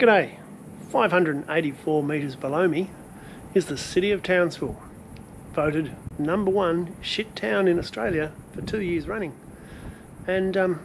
G'day. 584 metres below me is the city of Townsville, voted #1 shit town in Australia for 2 years running. And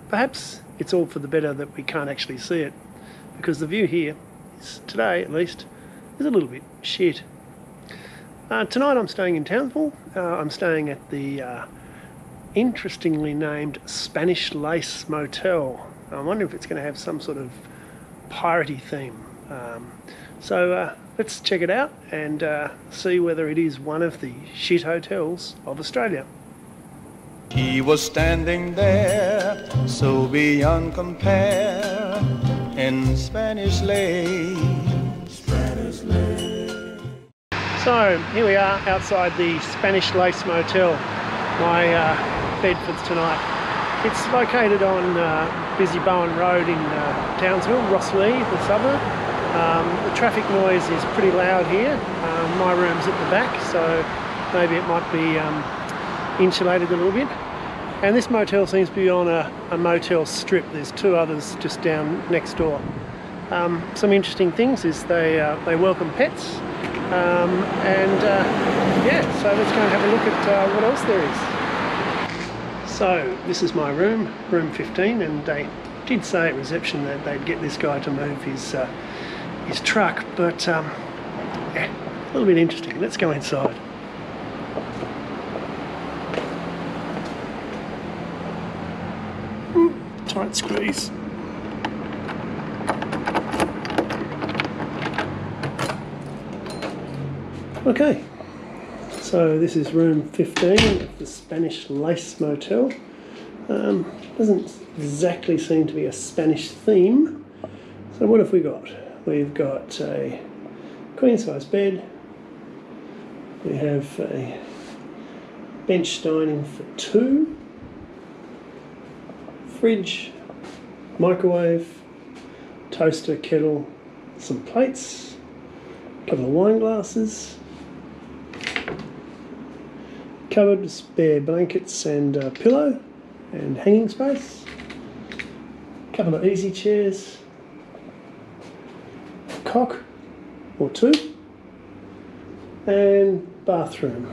perhaps it's all for the better that we can't actually see it, because the view here is, today at least, is a little bit shit. Tonight I'm staying in Townsville. I'm staying at the interestingly named Spanish Lace Motel. I wonder if it's going to have some sort of piratey theme. So let's check it out and see whether it is one of the shit hotels of Australia. He was standing there, so beyond compare, in Spanish Lace. So here we are outside the Spanish Lace Motel, my bed for tonight. It's located on busy Bowen Road in Townsville, Rosslea, the suburb. The traffic noise is pretty loud here. My room's at the back, so maybe it might be insulated a little bit. And this motel seems to be on a motel strip. There's two others just down next door. Some interesting things is they welcome pets. Yeah, so let's go and have a look at what else there is. So this is my room, room 15, and they did say at reception that they'd get this guy to move his truck, but yeah, a little bit interesting. Let's go inside. Tight squeeze. Okay, so this is room 15 of the Spanish Lace Motel. Doesn't exactly seem to be a Spanish theme. So what have we got? We've got a queen size bed. We have a bench dining for two. Fridge, microwave, toaster, kettle, some plates, a couple of wine glasses, cupboard, spare blankets and a pillow and hanging space, a couple of easy chairs, a cock or two, and bathroom.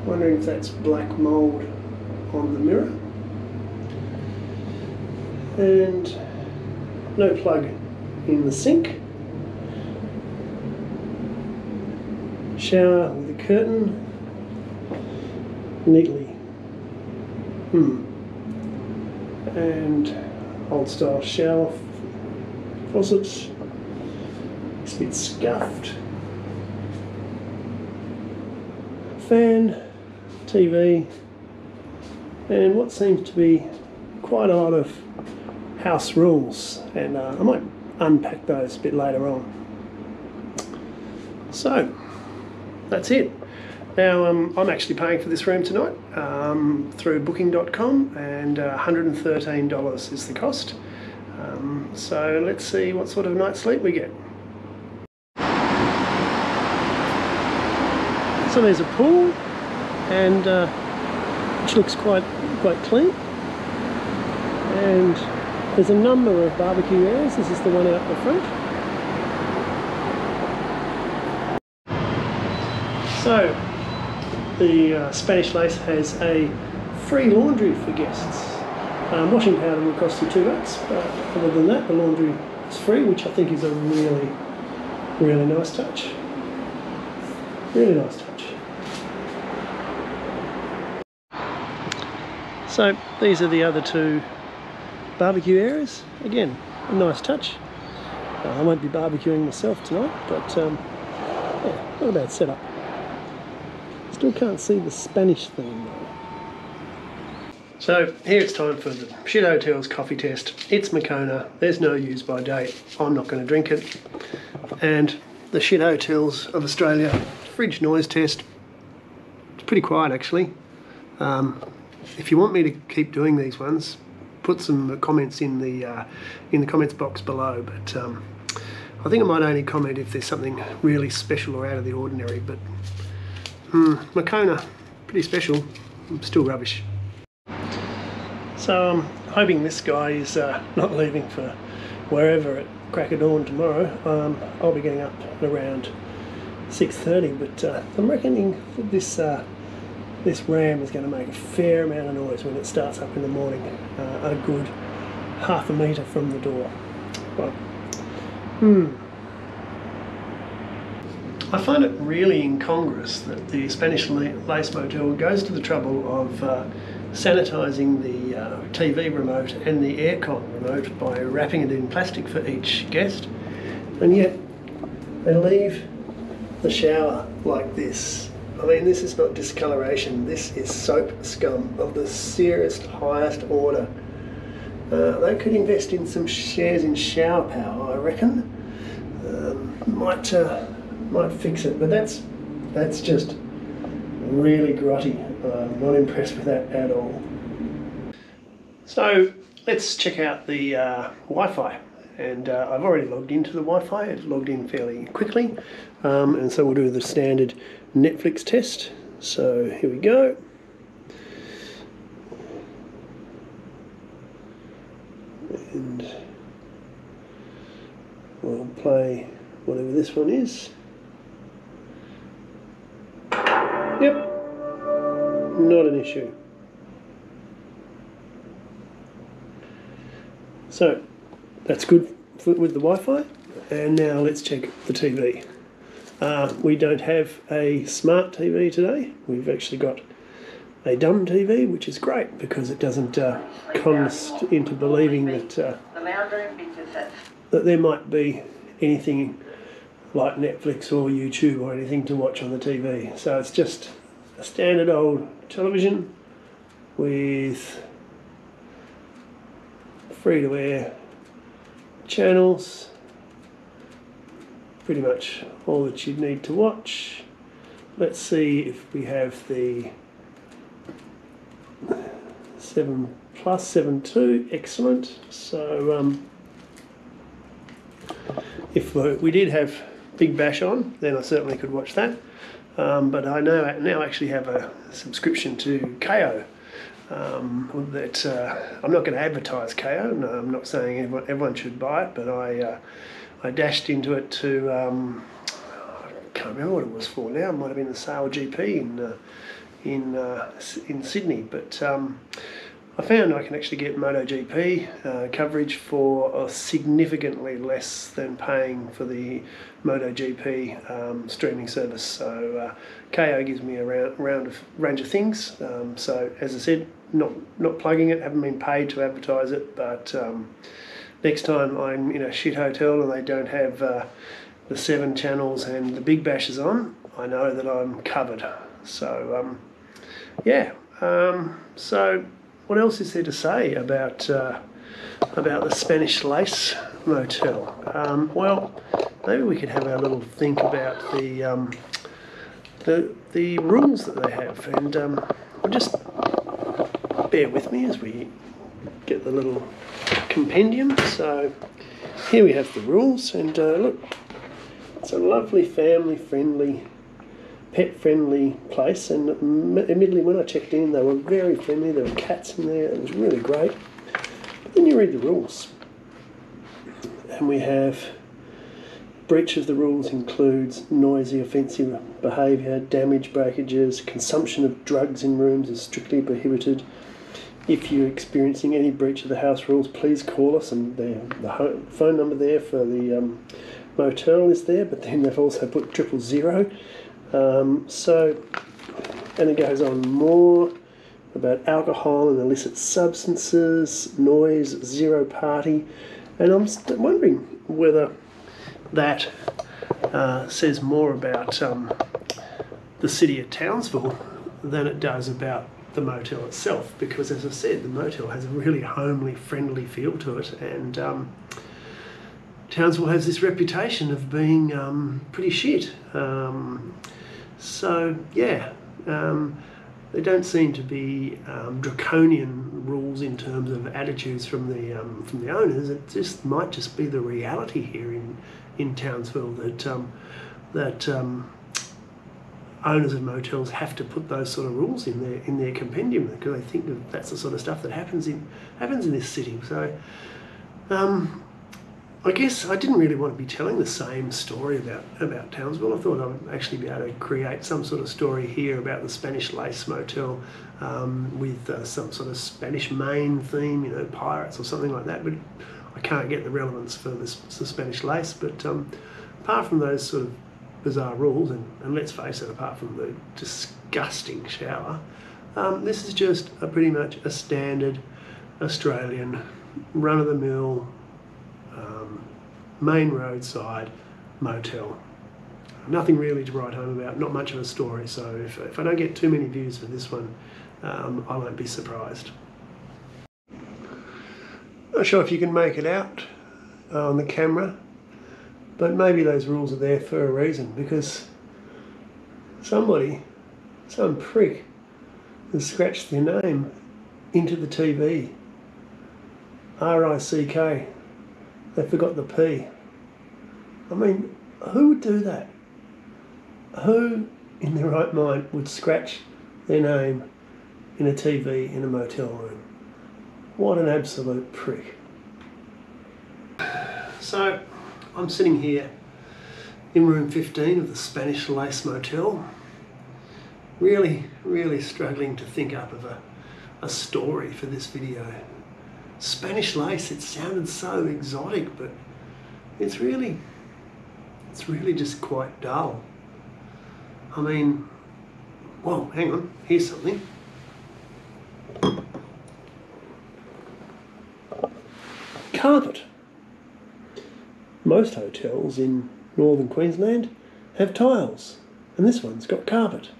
Wondering if that's black mould on the mirror. And no plug in the sink. Shower with a curtain, neatly. And old style shower faucet. It's a bit scuffed. Fan, TV, and what seems to be quite a lot of house rules, and I might unpack those a bit later on. So that's it. Now I'm actually paying for this room tonight through booking.com, and $113 is the cost. So let's see what sort of night's sleep we get. So there's a pool, and which looks quite clean, and there's a number of barbecue areas. This is the one out the front. So the Spanish Lace has a free laundry for guests. Washing powder will cost you $2, but other than that, the laundry is free, which I think is a really nice touch. Really nice touch. So these are the other two barbecue areas. Again, a nice touch. I won't be barbecuing myself tonight, but yeah, not a bad setup. Still can't see the Spanish theme though. So here it's time for the Shit Hotels coffee test. It's Moccona. There's no use by date. I'm not going to drink it. And the Shit Hotels of Australia fridge noise test. It's pretty quiet actually. If you want me to keep doing these ones, put some comments in the comments box below. But I think I might only comment if there's something really special or out of the ordinary. But Moccona, pretty special. Still rubbish. So I'm hoping this guy is not leaving for wherever at crack of dawn tomorrow. I'll be getting up at around 6:30, but I'm reckoning that this ram is going to make a fair amount of noise when it starts up in the morning, a good half a metre from the door. But, I find it really incongruous that the Spanish Lace Motel goes to the trouble of sanitising the TV remote and the aircon remote by wrapping it in plastic for each guest, and yet they leave the shower like this. I mean, this is not discoloration, this is soap scum of the seriously highest order. They could invest in some shares in shower power, I reckon. Might fix it, but that's just really grotty. I'm not impressed with that at all. So let's check out the Wi-Fi, and I've already logged into the Wi-Fi. It logged in fairly quickly, and so we'll do the standard Netflix test. So here we go. And we'll play whatever this one is. Yep, not an issue. So that's good with the Wi-Fi, and now let's check the TV. We don't have a smart TV today. We've actually got a dumb TV, which is great because it doesn't con us into believing that there might be anything like Netflix or YouTube or anything to watch on the TV. So it's just a standard old television with free-to-air channels, pretty much all that you'd need to watch. Let's see if we have the 7+, 7.2, excellent. So if we did have Big Bash on, then I certainly could watch that. But I now actually have a subscription to KO. I'm not going to advertise KO. No, I'm not saying everyone should buy it, but I dashed into it to I can't remember what it was for now. It might have been the Sale GP in Sydney, but I found I can actually get MotoGP coverage for significantly less than paying for the MotoGP streaming service. So KO gives me a range of things. So as I said, not plugging it, haven't been paid to advertise it, but next time I'm in a shit hotel and they don't have the 7 channels and the Big Bash is on, I know that I'm covered. So yeah. So what else is there to say about the Spanish Lace Motel? Well, maybe we could have a little think about the rules that they have, and just bear with me as we get the little compendium. So here we have the rules, and look, it's a lovely family-friendly, pet-friendly place, and admittedly when I checked in they were very friendly. There were cats in there, it was really great. But then you read the rules, and we have breach of the rules includes noisy, offensive behaviour, damage, breakages, consumption of drugs in rooms is strictly prohibited. If you're experiencing any breach of the house rules, please call us, and the phone number there for the motel is there, but then they've also put 000. And it goes on more about alcohol and illicit substances, noise, zero party, and I'm wondering whether that says more about the city of Townsville than it does about the motel itself, because as I said, the motel has a really homely, friendly feel to it, and Townsville has this reputation of being pretty shit. So yeah, there don't seem to be draconian rules in terms of attitudes from the owners. It just might just be the reality here in Townsville that owners of motels have to put those sort of rules in their compendium because they think that that's the sort of stuff that happens in this city. So I guess I didn't really want to be telling the same story about Townsville. I thought I would actually be able to create some sort of story here about the Spanish Lace Motel with some sort of Spanish Main theme, you know, pirates or something like that. But I can't get the relevance for the Spanish Lace. But apart from those sort of bizarre rules, and let's face it, apart from the disgusting shower, this is just pretty much a standard Australian run-of-the-mill main roadside motel. Nothing really to write home about, not much of a story, so if I don't get too many views for this one, I won't be surprised. Not sure if you can make it out on the camera, but maybe those rules are there for a reason, because some prick has scratched their name into the TV. R-I-C-K. They forgot the P. I mean, who would do that? Who in their right mind would scratch their name in a TV in a motel room? What an absolute prick. So, I'm sitting here in room 15 of the Spanish Lace Motel, really struggling to think up of a story for this video. Spanish lace, it sounded so exotic, but it's really just quite dull. I mean, whoa, hang on, here's something. Carpet. Most hotels in northern Queensland have tiles, and this one's got carpet.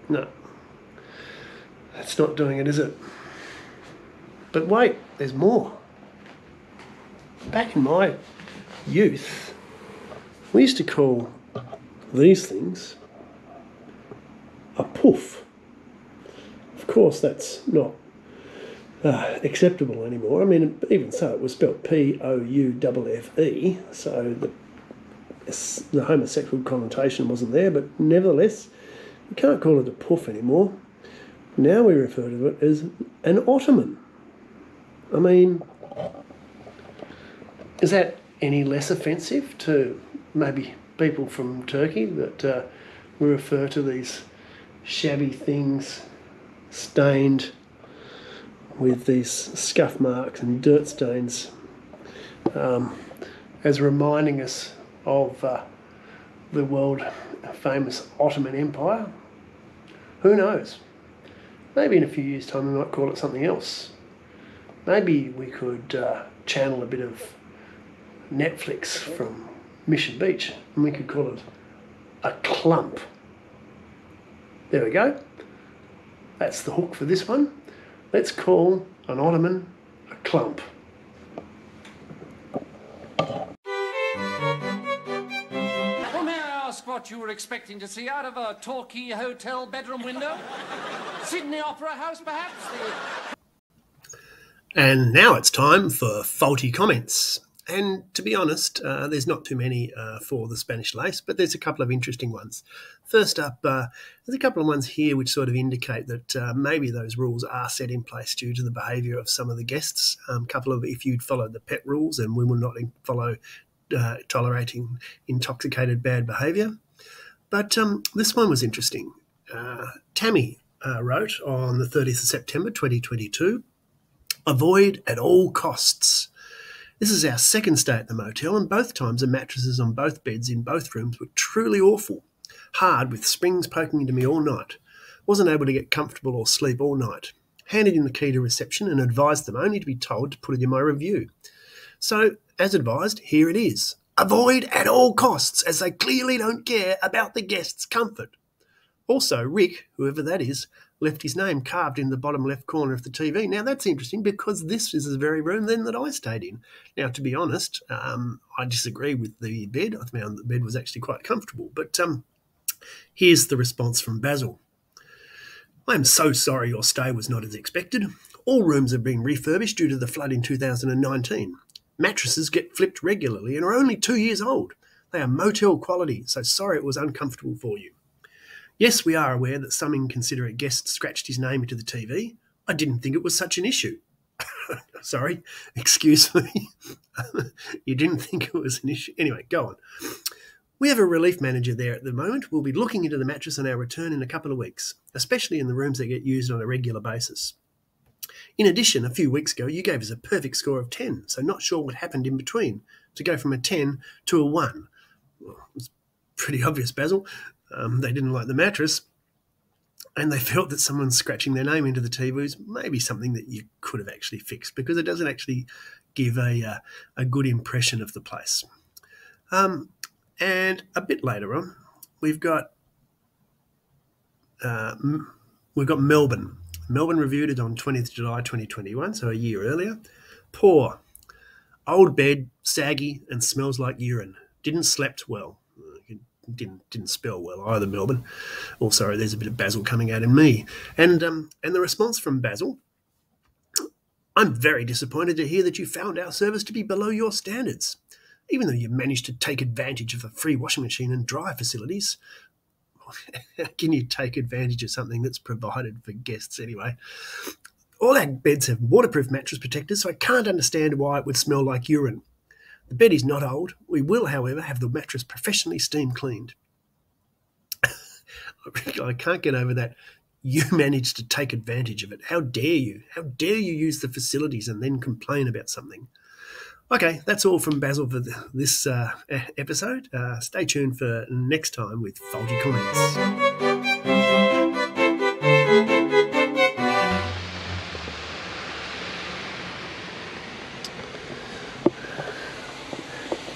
No. That's not doing it, is it? But wait, there's more. Back in my youth, we used to call these things a poof. Of course, that's not acceptable anymore. I mean, even so, it was spelled P-O-U-F-F-E, so the homosexual connotation wasn't there, but nevertheless, you can't call it a poof anymore. Now we refer to it as an ottoman. I mean, is that any less offensive to maybe people from Turkey that we refer to these shabby things stained with these scuff marks and dirt stains as reminding us of the world famous Ottoman Empire? Who knows? Maybe in a few years' time we might call it something else. Maybe we could channel a bit of Netflix from Mission Beach and we could call it a clump. There we go. That's the hook for this one. Let's call an ottoman a clump. Well, may I ask what you were expecting to see out of a Torquay hotel bedroom window? Sydney Opera House, perhaps? And now it's time for faulty comments. And to be honest, there's not too many for the Spanish Lace, but there's a couple of interesting ones. First up, there's a couple of ones here which sort of indicate that maybe those rules are set in place due to the behaviour of some of the guests. Couple of, if you'd followed the pet rules, and we will not follow tolerating intoxicated bad behaviour. But this one was interesting. Tammy wrote on the 30th of September 2022, "Avoid at all costs. This is our second stay at the motel, and both times the mattresses on both beds in both rooms were truly awful. Hard, with springs poking into me all night. Wasn't able to get comfortable or sleep all night. Handed in the key to reception and advised them only to be told to put it in my review. So, as advised, here it is. Avoid at all costs, as they clearly don't care about the guests' comfort." Also, Rick, whoever that is, left his name carved in the bottom left corner of the TV. Now, that's interesting because this is the very room then that I stayed in. Now, to be honest, I disagree with the bed. I found the bed was actually quite comfortable. But here's the response from Basil. "I am so sorry your stay was not as expected. All rooms are being refurbished due to the flood in 2019. Mattresses get flipped regularly and are only 2 years old. They are motel quality, so sorry it was uncomfortable for you. Yes, we are aware that some inconsiderate guest scratched his name into the TV. I didn't think it was such an issue. Sorry, excuse me. You didn't think it was an issue? Anyway, go on. We have a relief manager there at the moment. We'll be looking into the mattress on our return in a couple of weeks, especially in the rooms that get used on a regular basis. In addition, a few weeks ago, you gave us a perfect score of 10, so not sure what happened in between to go from a 10 to a 1. Well, it's pretty obvious, Basil. They didn't like the mattress, and they felt that someone scratching their name into the TV was maybe something that you could have actually fixed, because it doesn't actually give a good impression of the place. And a bit later on, we've got Melbourne. Melbourne reviewed it on 20th July 2021, so a year earlier. Poor. Old bed, saggy, and smells like urine. Didn't slept well. Didn't spell well either, Melbourne. Oh, sorry, there's a bit of Basil coming out in me. And the response from Basil: I'm very disappointed to hear that you found our service to be below your standards. Even though you managed to take advantage of the free washing machine and dryer facilities. How can you take advantage of something that's provided for guests anyway? All our beds have waterproof mattress protectors, so I can't understand why it would smell like urine. The bed is not old. We will, however, have the mattress professionally steam cleaned. I can't get over that. You managed to take advantage of it. How dare you? How dare you use the facilities and then complain about something? Okay, that's all from Basil for this episode. Stay tuned for next time with Faulty Coins.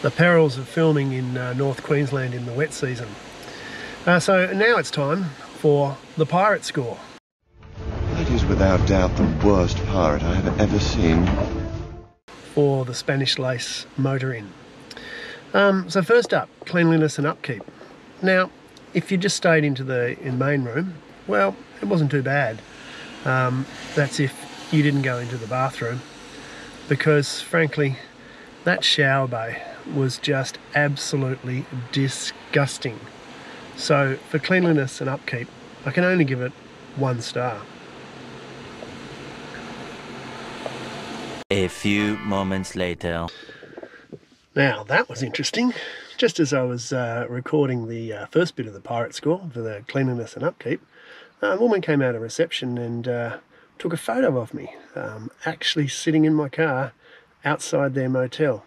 The perils of filming in North Queensland in the wet season. So now it's time for the pirate score. That is without doubt the worst pirate I have ever seen. For the Spanish Lace Motel. So first up, cleanliness and upkeep. Now, if you just stayed in main room, well, it wasn't too bad. That's if you didn't go into the bathroom, because frankly, that shower bay was just absolutely disgusting. So for cleanliness and upkeep, I can only give it 1 star. A few moments later. Now, that was interesting. Just as I was recording the first bit of the pirate score for the cleanliness and upkeep, a woman came out of reception and took a photo of me, actually sitting in my car outside their motel.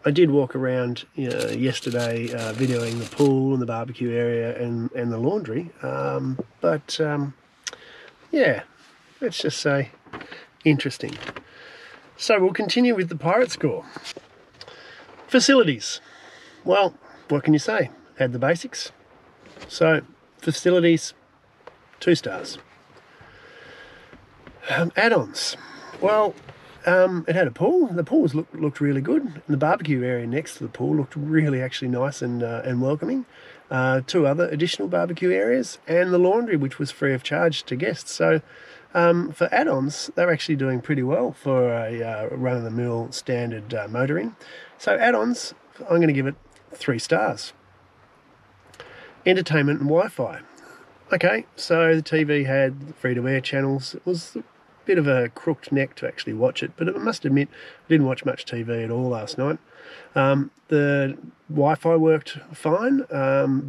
I did walk around yesterday videoing the pool and the barbecue area and the laundry, but yeah, let's just say interesting. So we'll continue with the pirate score. Facilities. Well, what can you say? Had the basics. So facilities, 2 stars. Add-ons. Well, it had a pool. The pool looked really good. And the barbecue area next to the pool looked really actually nice and welcoming. 2 other additional barbecue areas, and the laundry, which was free of charge to guests. So for add-ons, they're actually doing pretty well for a run-of-the-mill standard motor inn. So add-ons, I'm going to give it 3 stars. Entertainment and Wi-Fi. Okay, so the TV had free-to-air channels. It was a bit of a crooked neck to actually watch it, but I must admit I didn't watch much TV at all last night. The Wi-Fi worked fine,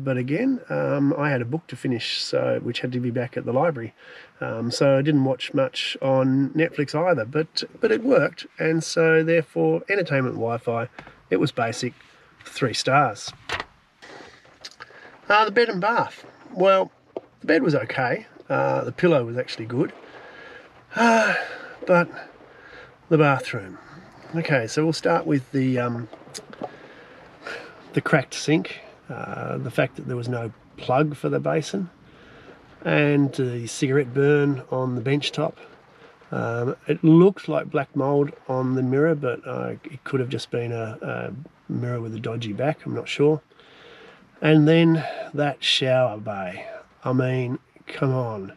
but again, I had a book to finish, which had to be back at the library. So I didn't watch much on Netflix either, but it worked, and so therefore entertainment Wi-Fi, it was basic, 3 stars. The bed and bath. Well, the bed was okay. The pillow was actually good. But the bathroom. Okay, so we'll start with the cracked sink, the fact that there was no plug for the basin, and the cigarette burn on the bench top. It looked like black mould on the mirror, but it could have just been a mirror with a dodgy back, I'm not sure. And then that shower bay. I mean, come on.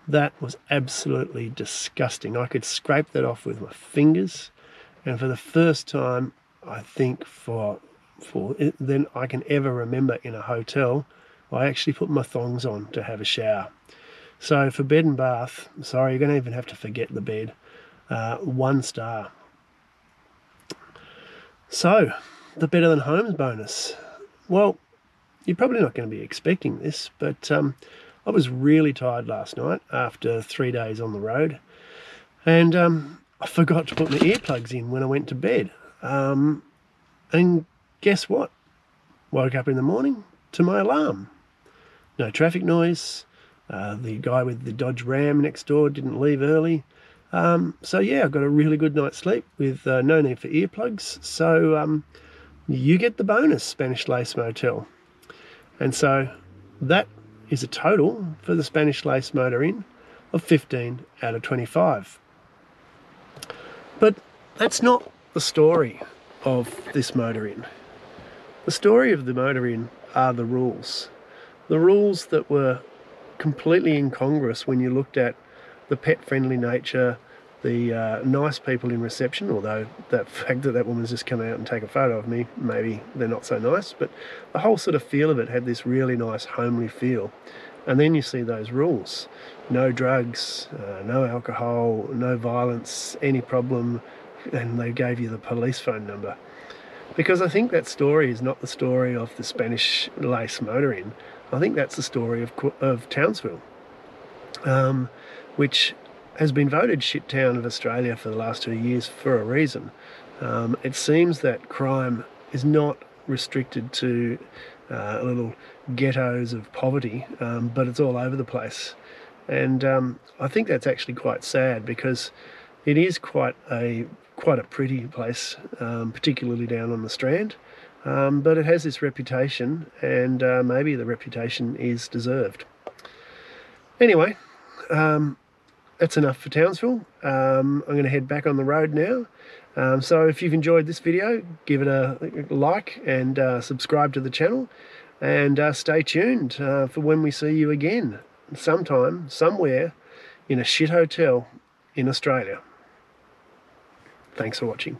That was absolutely disgusting. I could scrape that off with my fingers. And for the first time, I think for than I can ever remember in a hotel. I actually put my thongs on to have a shower. So for bed and bath, sorry, you're going to even have to forget the bed. 1 star. So, the Better Than Homes bonus. Well, you're probably not going to be expecting this, but I was really tired last night after 3 days on the road, and I forgot to put my earplugs in when I went to bed. And guess what? Woke up in the morning to my alarm. No traffic noise. The guy with the Dodge Ram next door didn't leave early. So yeah, I got a really good night's sleep with no need for earplugs. So you get the bonus, Spanish Lace Motel. And so that is a total for the Spanish Lace Motor Inn of 15 out of 25. But that's not the story of this motor inn. The story of the motor inn are the rules. The rules that were completely incongruous when you looked at the pet-friendly nature, the nice people in reception, although that fact that woman's just come out and take a photo of me, maybe they're not so nice, but the whole sort of feel of it had this really nice homely feel. And then you see those rules. No drugs, no alcohol, no violence, any problem, and they gave you the police phone number. Because I think that story is not the story of the Spanish Lace Motor Inn. I think that's the story of Townsville, which has been voted shit town of Australia for the last 2 years for a reason. It seems that crime is not restricted to little ghettos of poverty, but it's all over the place. And I think that's actually quite sad, because it is quite a pretty place, particularly down on the Strand. But it has this reputation, and maybe the reputation is deserved. Anyway, that's enough for Townsville. I'm going to head back on the road now. So if you've enjoyed this video, give it a like and subscribe to the channel, and stay tuned for when we see you again, sometime, somewhere, in a shit hotel in Australia. Thanks for watching.